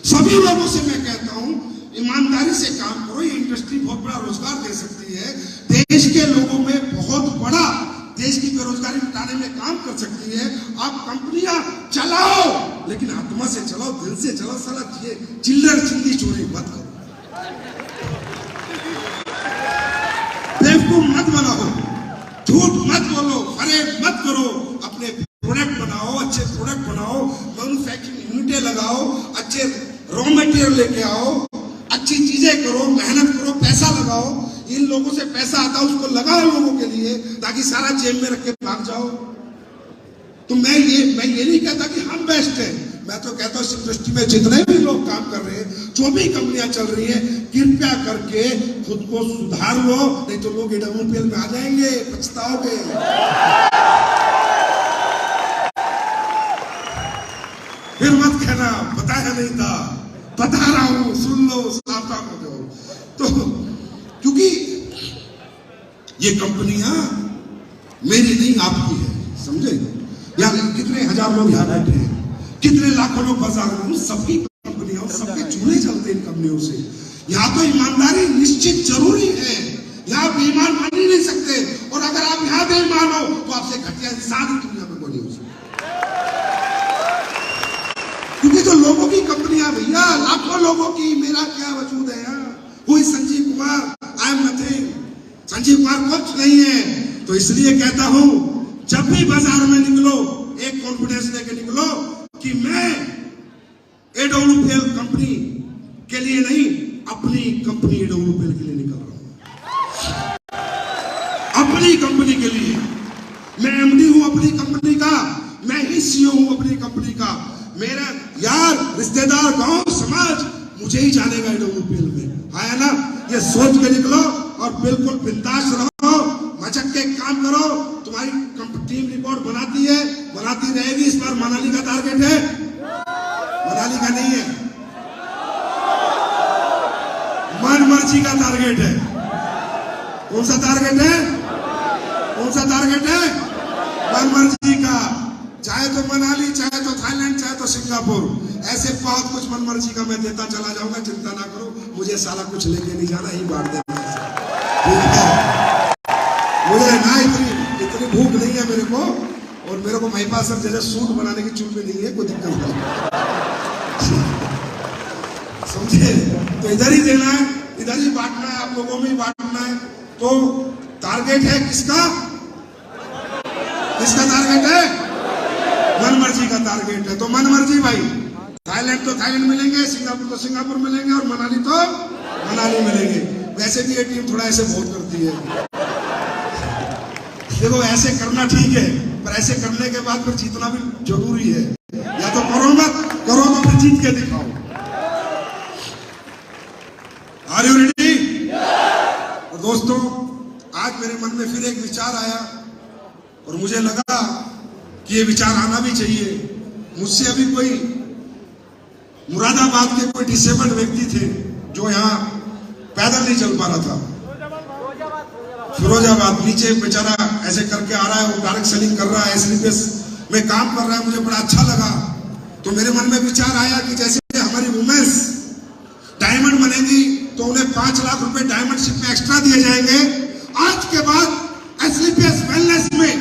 सभी लोगों से मैं कहता हूँ, ईमानदारी से काम करो। ये इंडस्ट्री बहुत बड़ा रोजगार दे सकती है, देश के लोगों में बहुत बड़ा, देश की बेरोजगारी मिटाने में काम कर सकती है। आप कंपनियां चलाओ, लेकिन आत्मा से चलाओ, दिल से चलाओ। साला चिल्लर चिल्ली चोरी मत करो, बेवकूफ मत बनाओ, झूठ मत बोलो, फरेब मत करो। अपने प्रोडक्ट बनाओ, अच्छे प्रोडक्ट बनाओ, मैन्युफैक्चरिंग यूनिटें लगाओ, अच्छे रॉ मटेरियल लेके आओ, अच्छी चीजें करो, मेहनत करो, पैसा लगाओ। इन लोगों से पैसा आता है उसको लगाओ लोगों के लिए, ताकि सारा जेब में रख के भाग जाओ। तो मैं ये नहीं कहता कि हम बेस्ट हैं, मैं तो कहता हूँ इस इंडस्ट्री में जितने भी लोग काम कर रहे हैं, जो भी कंपनियां चल रही हैं, कृपया करके खुद को सुधार लो, नहीं तो लोग AWPL में आ जाएंगे, पछताओगे। फिर मत कहना बताया नहीं था, बता रहा हूं, सुन लो, सावधान हो जाओ। तो क्योंकि ये कंपनियां मेरी नहीं आपकी है, समझे? यहाँ कितने हजार लोग यहाँ बैठे हैं, कितने लाखों लोग बाजार में, सबकी कंपनियां, सबके चूल्हे चलते हैं इन कंपनियों से। यहाँ तो ईमानदारी निश्चित जरूरी है, यहाँ बेईमान बन ही नहीं सकते। और अगर आप यहाँ बेईमान हो तो आपसे घटिया इंसान ही दुनिया में बनी हो सकती। क्योंकि तो लोगों की कंपनियां भैया, लाखों लोगों की, मेरा क्या वजूद है यहाँ। कोई Sanjeev Kumar, I am nothing, Sanjeev Kumar कुछ नहीं है। तो इसलिए कहता हूं, जब भी बाजार में निकलो, एक कॉन्फिडेंस लेके निकलो कि मैं AWPL कंपनी के लिए नहीं, अपनी कंपनी AWPL के लिए निकल रहा हूं, अपनी कंपनी के लिए। मैं MD हूं अपनी कंपनी का, मैं ही CEO हूं अपनी कंपनी का। मेरा यार, रिश्तेदार, गांव, समाज मुझे ही जानेगा AWPL में, है ना? ये सोच के निकलो और बिल्कुल बिंदास रहो, मचक के काम करो। तुम्हारी टीम रिपोर्ट बनाती है, बनाती रहेगी। इस बार मनाली का टारगेट है, मनाली का नहीं है, मन मर्जी का टारगेट है। कौन सा टारगेट है? कौन सा टारगेट है? मन मर्जी का। चाहे तो मनाली, चाहे तो थाईलैंड, चाहे तो सिंगापुर, ऐसे बहुत कुछ मन मर्जी का मैं देता चला जाऊंगा। चिंता ना करो, मुझे साला कुछ लेके नहीं जाना, ही बांट देना। ठीक है, मुझे ना इतनी भूख नहीं है मेरे को, और मेरे को महिपा सर जैसे सूट बनाने की चूल में नहीं है, कोई दिक्कत नहीं, समझे? तो इधर ही देना है, इधर ही बांटना है, आप लोगों में ही बांटना है। तो टारगेट है किसका? किसका टारगेट है? मन मर्जी का टारगेट है। तो मन मर्जी भाई, थाईलैंड तो थाईलैंड मिलेंगे, सिंगापुर तो सिंगापुर मिलेंगे, और मनाली तो मनाली मिलेंगे। वैसे भी ये टीम थोड़ा ऐसे बहुत करती है। देखो ऐसे करना ठीक है, पर ऐसे करने के बाद फिर जीतना भी जरूरी है। या तो करो मत, करो तो फिर जीत के दिखाओ। Are you ready? और दोस्तों, आज मेरे मन में फिर एक विचार आया और मुझे लगा कि ये विचार आना भी चाहिए। मुझसे अभी कोई मुरादाबाद के कोई डिसेबल्ड व्यक्ति थे जो यहाँ पैदल नहीं चल पा रहा था। फिरोजाबाद नीचे बेचारा ऐसे करके आ रहा है, वो डायरेक्ट सेलिंग कर रहा है, एसलीपीएस में काम कर रहा है। मुझे बड़ा अच्छा लगा, तो मेरे मन में विचार आया कि जैसे हमारी वुमेन्स डायमंड बनेगी तो उन्हें 5 लाख रुपए डायमंडशिप में एक्स्ट्रा दिए जाएंगे। आज के बाद एसलीपीएस वेलनेस में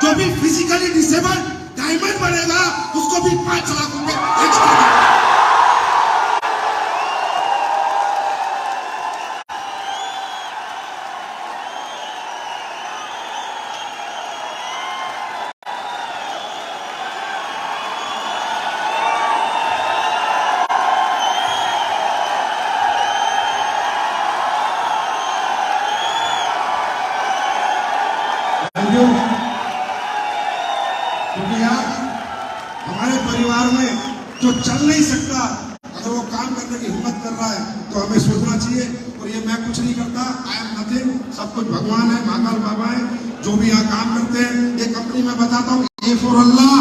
जो भी फिजिकली डिसेबल्ड डायमंड बनेगा उसको भी 5 लाख रुपए एक्स्ट्रा। क्योंकि यार हमारे परिवार में जो चल नहीं सकता, अगर वो काम करने की हिम्मत कर रहा है तो हमें सोचना चाहिए। और ये मैं कुछ नहीं करता, आई एम नथिंग, सब कुछ भगवान है, महाकाल बाबा है जो भी यहाँ काम करते हैं। ये कंपनी मैं बताता हूँ, A for Allah,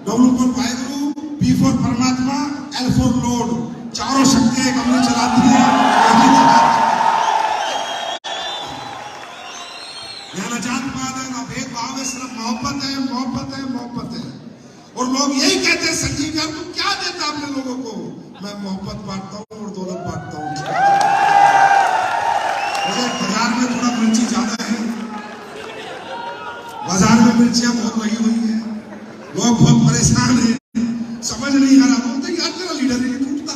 W for Waheguru, P for परमात्मा, एल फॉर लॉर्ड, चारों शक्तियां कंपनी चलाती है। ना जात पात है, ना भेदभाव है, सिर्फ मोहब्बत है, मोहब्बत है, मोहब्बत है। और लोग यही कहते हैं, संजीव यार तू क्या देता अपने लोगों को? मैं मोहब्बत बांटता हूँ और दौलत बांटता हूँ। बाजार में थोड़ा मिर्ची ज्यादा है, बाजार में मिर्चियां बहुत लगी हुई है, लोग बहुत परेशान हैं, समझ नहीं आ रहा। बोलते यार तेरा लीडर ही नहीं टूटता।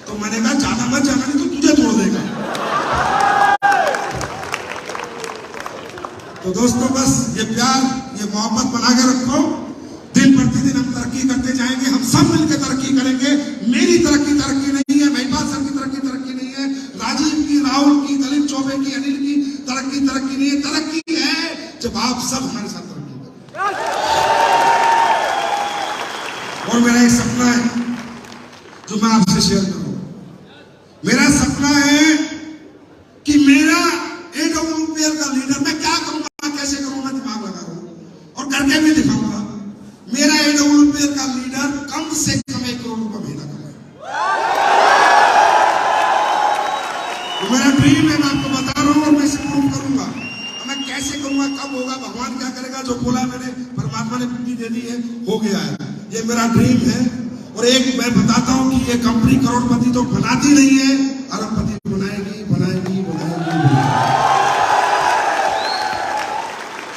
तो मैंने कहा ज्यादा मत जाना, नहीं तो तुझे तोड़ देगा। तो दोस्तों, बस ये प्यार, ये मोहब्बत बना के रखो। दिन प्रतिदिन हम तरक्की करते जाएंगे, हम सब मिलकर तरक्की करेंगे। मेरी तरक्की नहीं है, महिपाल सर की तरक्की नहीं है, राजीव की, राहुल की, दलीप चौबे की, अनिल की तरक्की नहीं है। तरक्की है जब आप सब हमारे साथ तरक्की करें। और मेरा एक सपना है जो मैं आपसे शेयर करूं। मेरा सपना है कि मेरा AWPL का लीडर, मैं क्या करूंगा, कैसे करूंगा, दिमाग लगा रहा हूं और करके भी दिखाऊंगा। मेरा AWPL का लीडर कम से कम 1 करोड़ रुपए महीना कमाए। तो मेरा ड्रीम है, मैं आपको बता रहा हूं और मैं इसे प्रूव करूंगा। मैं कैसे करूंगा, कब होगा, भगवान क्या करेगा, जो बोला मैंने, परमात्मा ने बुद्धि दे दी है, हो गया है। ये मेरा ड्रीम है। और एक मैं बताता हूं कि ये कंपनी करोड़पति तो बनाती नहीं है, अरबपति बनाएगी।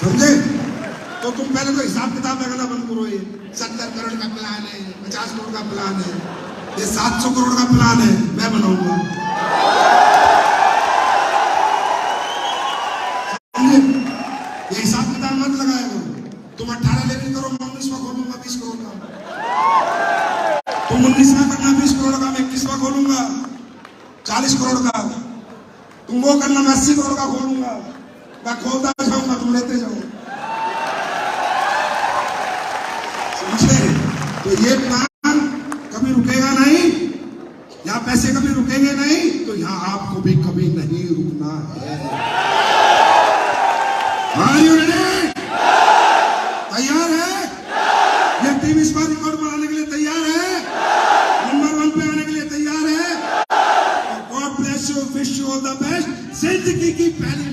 समझे? तो तुम पहले तो हिसाब किताब लगाना बंद करो। ये 70 करोड़ का प्लान है, 50 करोड़ का प्लान है, ये 700 करोड़ का प्लान है, मैं बनाऊंगा। समझे? ये हिसाब किताब मत लगाया करो। तुम 18 लेवल करो, 19वां खोलूंगा 20 करोड़ का। तुम 19वां करना 20 करोड़ का, मैं 21वां खोलूंगा 40 करोड़ का। तुम वो करना, मैं 80 करोड़ का खोलूंगा। मैं खोलता जाऊंगा, तुम लेते जाओ। समझे? तो ये प्लान कभी रुकेगा नहीं, यहाँ पैसे कभी रुकेंगे नहीं, तो यहाँ आपको भी कभी नहीं रुकना है। Are you ready? तैयार है? ये टीम इस बार रिकॉर्ड बनाने के लिए तैयार है, नंबर 1 पे आने के लिए तैयार है। God bless you, wish you all the best। जिंदगी की पहली